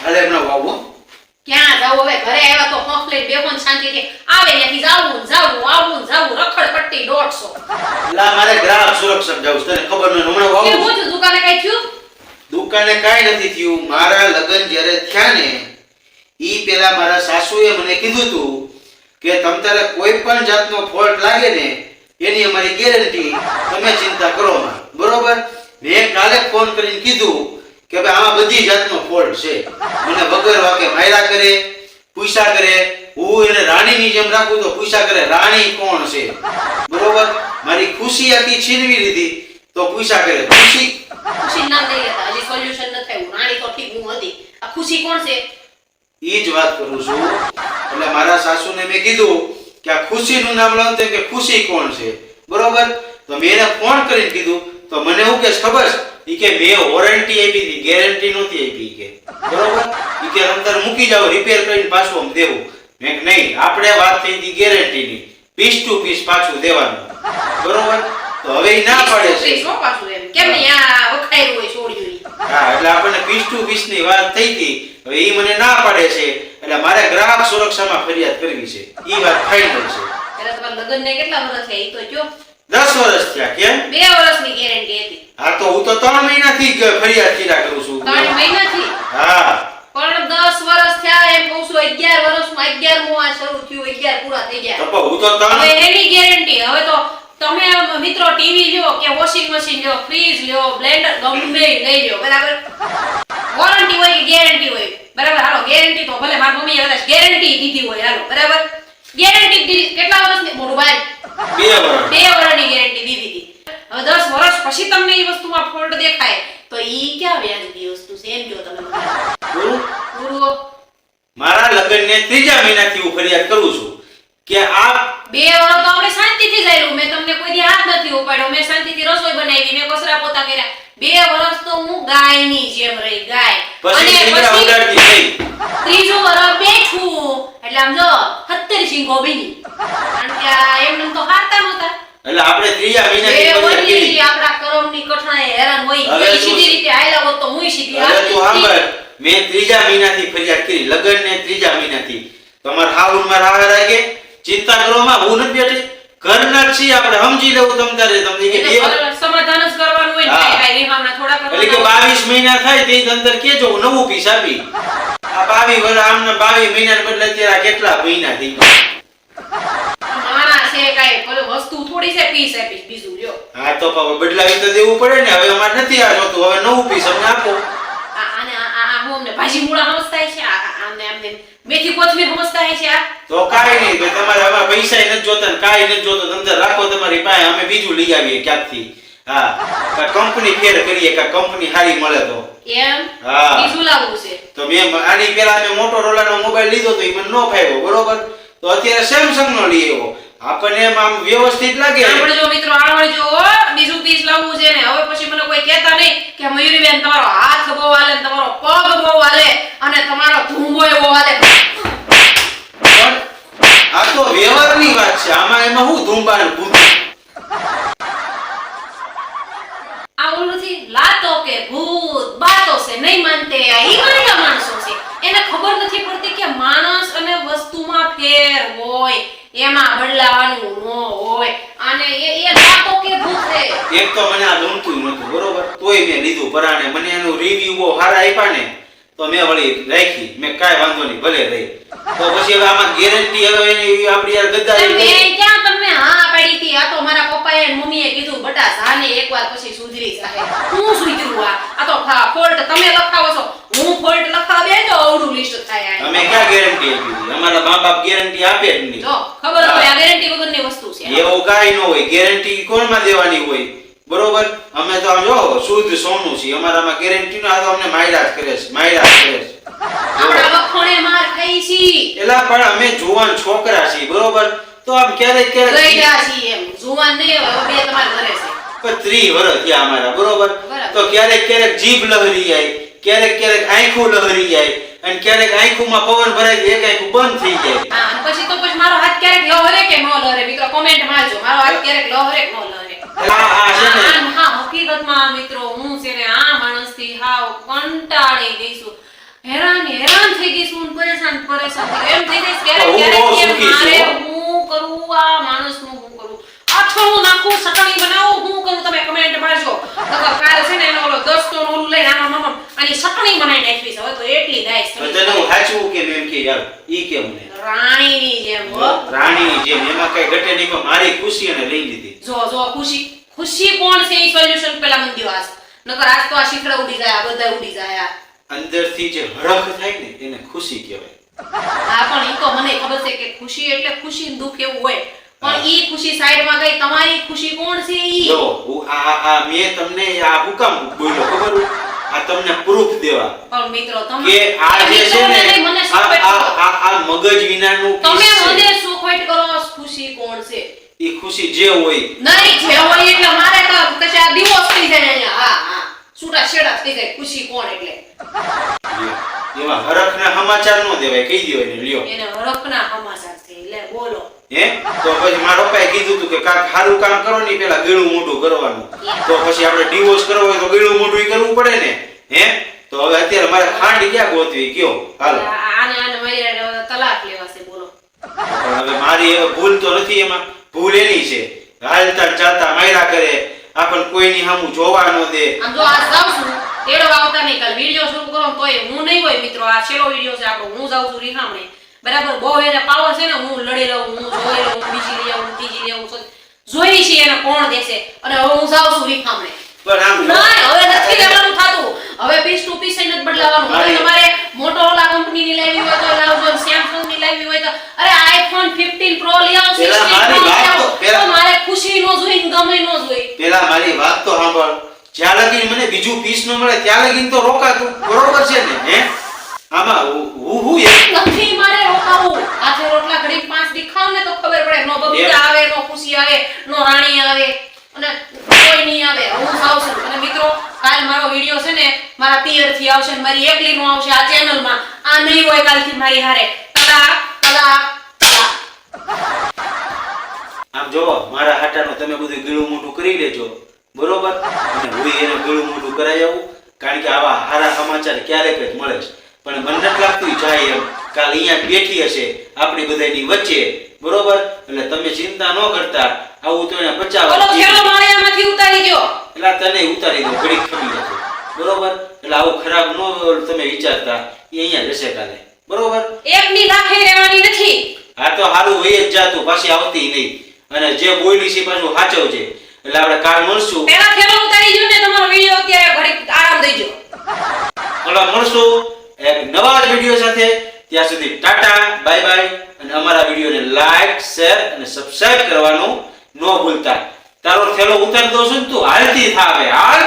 અરે હમણાં વાવો ક્યાં જાવ હવે ઘરે આવ્યા તો પંખલેટ બેહોન શાંતિથી આવે ત્યાંથી જાવું રખડ પટ્ટી 150 લા મારે ગ્રાહક સુરક્ષા જાવ તને ખબર ન હમણાં કે વાવો હું દુકાને કઈ થયું દુકાને કાઈ નથી થયું મારા લગન જ્યારે થયા ને ઈ પેલા મારા સાસુએ મને કીધું તું કે તમ તારે કોઈ પણ જાતનો ફોલ્ટ લાગે ને એની અમારી ગેરંટી તમે ચિંતા કરો માં બરોબર મેં કાલે ફોન કરીને કીધું કે ભાઈ આમાં બધી જાતનો ફોલ્ટ છે મને વગર વાકે માયરા કરે પૂછા કરે હું એને રાણીની જેમ રાખું તો પૂછા કરે રાણી કોણ છે બરોબર મારી ખુશી આખી છીનવી લીધી તો પૂછા કરે ખુશી નામ નહીં લેતા હજી સોલ્યુશન ન થયું રાણી તો ઠીક હું હતી આ ખુશી કોણ છે ઈ જ વાત કરું છું એટલે મારા સાસુને મેં કીધું કે આ ખુશીનું નામ લો તો કે ખુશી કોણ છે બરોબર તો મેં એને ફોન કરીને કીધું તો મને એવું કે ખબર ઈ કે મેં વોરંટી આપી હતી ગેરંટી નહોતી આપી કે બરોબર ઈ કે અંદર મૂકી જાવ રિપેર કરીને પાછું આમ દેવું મેં કે નહીં આપણે વાત થઈ હતી ગેરંટીની પીસ ટુ પીસ પાછું દેવાનું બરોબર તો હવે ઈ ના પાડે છે શું પાછું એમ કેમ નહીં આ વખાયરું હોય છોડ્યું હા એટલે આપણને પીસ ટુ પીસ ની વાત થઈ હતી હવે ઈ મને ના પાડે છે એટલે મારે ગ્રાહક સુરક્ષામાં ફરિયાદ કરવી છે ઈ વાત ફાઇનલ છે એટલે તમારા લગ્નને કેટલા વર્ષ થયા ઈ તો જો 10 વર્ષ થયા કેમ 2 વર્ષની ગેરંટી હતી હા તો હું તો 3 મહિનાથી ફરિયાદ કર્યા કરું છું 3 મહિનાથી હા પણ 10 વર્ષ થયા એમ કહું છું 11 વર્ષમાં 11મું આ શરૂ થયું 11 પૂરા થઈ ગયા તો હું તો હવે એની ગેરંટી હવે તો તમે મિત્રો ટીવી લ્યો કે વોશિંગ મશીન લ્યો ફ્રીજ લ્યો બ્લેન્ડર ગમે લઈ લ્યો બરાબર વોરંટી હોય કે ગેરંટી હોય બરાબર હાલો ગેરંટી તો ભલે મારી મમ્મીએ કદાચ ગેરંટી દીધી હોય હાલો બરાબર ગેરંટી કેટલા વર્ષની મોટું ભાઈ 2 વર્ષની ગેરંટી દીધી હતી હવે 10 વર્ષ પછી તમને એ વસ્તુમાં ફોલ્ટ દેખાય તો ઈ ક્યાં વ્યાજબી વસ્તુ છે એમ કહો તમે પૂરું મારા લગ્નને 3જા મહિનાથી હું ફરિયાદ કરું છું કે આ 2 વર્ષ તો આપણે શાંતિથી જઈલું મેં તમને કોઈ દી હાથ નથી ઉપાડ્યો મેં શાંતિથી રસોઈ બનાવી મેં કચરા પોતા કર્યા 2 વર્ષ તો હું ગાયની જેમ રહી ગાય પછી સિંગડા ઉડાડતી થઈ ત્રીજું વર્ષ બેઠું એટલે આમ જો 70 સિંગો બની કારણ કે એમને તો હારતા નહોતા એટલે આપણે 3જા મહિનાથી ફરિયાદ કરી આપડા કરમની કઠણાએ હેરાન હોય હવે એ સીધી રીતે આયલા હોત તો હું સીધી હવે તું સાંભળ મેં 3જા મહિનાથી ફરિયાદ કરી લગ્નને 3જા મહિનાથી તમાર હાઉનમાં રાહ લાગે ચિંતા કરવામાં હું નથી બેઠી ઘરના જ છીએ આપણે સમજી લેવું તમ તારે તમને કે સમાધાન જ કરવાનું હોય ને કાઈ રીહામણા થોડા કરવાના એટલે કે 22 મહિના થાય તે અંદર કેજો નવું પીસ આપી આ 22 વર્ષ આમને 22 મહિના બદલે અત્યારે કેટલા મહિના થઈ માણા છે કાઈ પેલો વસ્તુ થોડી છે પીસ આપીશ બીજું લ્યો હા તો બદલાવી તો દેવું પડે ને હવે અમાર નથી આ જોતું હવે નવું પીસ અમને આપો આને આ હું અમને ભાજી મૂળા સમજતા છે આમને આમને મેથી કોથમીર સમજતા છે આ તો કાઈ નહીં તો તમારે હવે પૈસા નથી જોતા ને કાઈ નથી જોતો અંદર રાખો તમારી પાસે અમે બીજું લઈ આવીએ ક્યાંકથી હા કંપની ફેર કરીએ કે કંપની સારી મળે તો એમ હા બીજું લાવવું છે તો મેં આની પહેલા મેં મોટોરોલા નો મોબાઈલ લીધો તો ઈ મને નો ફાવ્યો બરોબર તો અત્યારે સેમસંગ નો લઈ આવ્યો આપણને એમ આમ વ્યવસ્થિત લાગે આવડજો મિત્રો આવડજો બીજું પીસ લાવવું છે ને હવે પછી મને કોઈ કહેતા નહીં કે મયુરીબેન તમારો હાથ બહુ હાલે તમારો પગ બહુ હાલે અને તમારો ધૂંબો એવો હાલે પણ આ તો વ્યવહારની વાત છે આમાં એમાં હું ધૂંબાણ ભૂત આ ઓલું નથી લાતો કે ભૂત બાતો છે નહીં માનતે આ ઈમાનના માણસો છે એને ખબર નથી પડતી કે માણસ અને વસ્તુમાં ફેર હોય એમાં બદલાવાનું ન હોય અને એ લાતો કે ભૂત છે એક તો મને આ ગમતું નતું બરોબર તોય મેં લીધું પરાણે મને એનું રિવ્યુ બહુ સારા આપ્યા ને તો મેં વળી રાખી મેં કાઈ વાંધો નહીં ભલે રહી તો પછી હવે આમાં ગેરંટી હવે એની આપણી યાર ગદ્દારી મેં ક્યાં તમને હા પાડી હતી આ તો મારા પપ્પાએ અને મમ્મીએ કીધું બટા જાને એકવાર પછી સુધરી જાય હું સુધરું આ તો ફોલ્ટ તમે લખાવો છો હું ફોલ્ટ લખાવે તો અવડું લિસ્ટ થાય અમે ક્યાં ગેરંટી આપી અમારા મા બાપ ગેરંટી આપે જ નહીં જો ખબર હોય આ ગેરંટી વગરની વસ્તુ છે એવું કાઈ ન હોય ગેરંટી કોણમાં દેવાની હોય બરોબર અમે તો આમ જો શુદ્ધ સોનું છે અમારામાં ગેરંટી નો આ તો અમને માયરા જ કરે છે આપણા વખોણે માર ખાઈ છી એલા પણ અમે જુવાન છોકરા છીએ બરોબર તો આમ ક્યારેક ગઈડા છી એમ જુવાન નહીં હવે બે તમાર ઘરે છે 30 વર્ષ થયા અમારા બરોબર તો ક્યારેક જીભ લહરી જાય ક્યારેક આંખો લહરી જાય અને ક્યારેક આંખોમાં પવન ભરાઈ જાય એક આંખું બંધ થઈ જાય હા પછી તો પછી મારો હાથ ક્યારેક લહરે કે ન લહરે મિત્રો કોમેન્ટ મારજો મારો હાથ ક્યારેક લહરે કે ન લહરે હકીકતમાં મિત્રો હું છે ને આ માણસથી હાવ કંટાળી ગઈ છું હેરાન થઈ ગઈ છું, પરેશાન થઈ ગઈ. એમ થઈ ગઈ ક્યારેક હું બહુ ક્યારેક કે સુખી છું, મારે હું કરું આ માણસનું હું કરું, અથાણું નાખું, ચટણી બનાવું, હું કરું, તમે કમેન્ટ મારજો. નકર કાલ છે ને એનો ઓલો દોસ્તોનો ઓલું લઈને આમાં આની ચટણી બનાવી નાખવી છે. હવે તો એટલી દાઈશ તો તને હું સાચું કેમ એમ કે યાર ઈ કે મને રાણીની જેમ હો. રાણીની જેમ એમાં કઈ ઘટે નહીં, પણ મારી ખુશી એને લઈ લીધી. જો ખુશી કોણ છે એ સોલ્યુશન પેલા મને દ્યો આજ. નકર આજ તો આ શીખડા ઉડી જાય, આ બધા ઉડી જાય. અંદરથી જે હરખ થાય ને એને ખુશી કહેવાય. હા પણ ઈ તો મને ખબર છે કે ખુશી એટલે ખુશી ને દુઃખ એવું હોય, પણ ઈ ખુશી સાઈડમાં ગઈ. તમારી ખુશી કોણ છે ઈ? જો હું આ મેં તમને આ હુકામ બોલ્યો ખબર હોય? આ તમને પ્રૂફ દેવા પણ મિત્રો તમે કે આ જે છે ને મને આ સુખવેટ આ કરો. આ આ મગજ વિનાનું તમે કિસ છે. મને સુખવેટ કરો. ખુશી કોણ છે? ઈ ખુશી જે હોય નહીં જે હોય એટલે મારે તો કશે આ divorce થઈ જાય અહીંયા. હા છૂટા છેડા થઈ જાય. ખુશી કોણ એટલે એવા હરખના સમાચાર નો દેવાય, કહી દ્યો એને લ્યો. એને હરખના સમાચાર છે. લે બોલો. હે તો પછી મારા પપ્પાએ કીધું તું કે કાક સારું કામ કરો ને પેલા ગળું મોઢું કરવાનું, તો પછી આપણે ડિવોર્સ કરવો હોય તો ગળું મોઢું ય કરવું પડે ને. હે તો હવે અત્યારે મારે ખાંડ ક્યાં ગોતવી કયો? હાલો આને મારી તલાક લેવાશે. બોલો. પણ હવે મારી હવે ભૂલ તો નથી, એમાં ભૂલ એની છે. હાલતા ચાલતા માયરા કરે, આપણ કોઈની સામું જોવા ન દે. આમ જો આ જાઉં છું તેડો આવતા નહીં. કાલ વિડિયો શરૂ કરો ને તોય હું નહીં હોય મિત્રો. આ છેલ્લો વિડિયો છે આપણો. હું જાઉં છું રીહામણે. બરાબર બહુ એને પાવર છે ને. હું લડી લઉં, હું જોઈ લઉં, બીજી લઈ આવું, ત્રીજી લઈ આવું, જોઈ છે એને કોણ દેશે. અને હવે હું જાઉં છું રીહામણે. પણ આમ ના હવે નથી લેવાનું થાતું. હવે પીસ ટુ પીસ નથી બદલાવાનું. હવે તમારે મોટોરોલા કંપનીની લેવી હોય તો લાવજો, સેમસંગ ની લેવી હોય તો અરે આઈફોન 15 પ્રો લઈ આવો, પેલા 16 મારી પ્રો લઈ વાત આવો. તો પેલા- તો મારે ખુશી નો જોઈ ને ગમે નો જોઈ. પેલા મારી વાત તો સાંભળ. જ્યાં લગી મને બીજું પીસ ન મળે ત્યાં લગી તો રોકાતું. બરોબર છે ને? હે આમાં હું નથી મારે રોકાવું. હાથે રોટલા ઘડી 5 દી ખાવ ને તો ખબર પડે. નો બબીતા આવે, નો ખુશી આવે, નો રાણી આવે અને કોઈ નહીં આવે. હું જાઉં છું. અને મિત્રો કાલ મારો વિડિયો છે ને મારા પિયર થી આવશે ને મારી એકલી નો આવશે આ ચેનલ માં. આ નહીં હોય કાલથી મારી હારે. તલાક તલાક તલાક. આમ જોવો મારા હાટાનું તમે બધું ગળું મોઢું કરી લેજો. બરોબર? અને હું એને ગળું મોઢું કરાઈ આવું, કારણ કે આવા સારા સમાચાર ક્યારેક જ મળે છે. પણ મને નથી લાગતું ઈ જાય એમ. કાલ અહીંયા બેઠી હશે આપણી બધાની વચ્ચે. બરોબર? એટલે તમે ચિંતા ન કરતા. આવું તો એને બોલો બચાવવા ખેલો માળિયામાંથી ઉતારી દો. એટલે તને ઉતારી દો, ઘડીક ખમી જશે. બરોબર? એટલે આવું ખરાબ ન તમે વિચારતા. એ અહીંયા જશે કાલે. બરોબર? એકની લાખે રહેવાની નથી. આ તો હારું વહી જ જાતું, પાછી આવતી નહીં. અને જે બોલી છે પાછું સાચવજે. એટલે આપણે કાલ મળશું. પેલા ખેલો ઉતારી દો ને તમારો વિડિયો અત્યારે ઘડી આરામ દેજો. ચાલો મળશું એક નવા જ વિડિયો સાથે. ત્યાં સુધી ટાટા બાય બાય. અને અમારા વિડિયોને લાઈક શેર અને સબસ્ક્રાઇબ કરવાનું ન ભૂલતા. તારો થેલો ઉતારી દો છું ને તું હાલતી થાવે હાલ.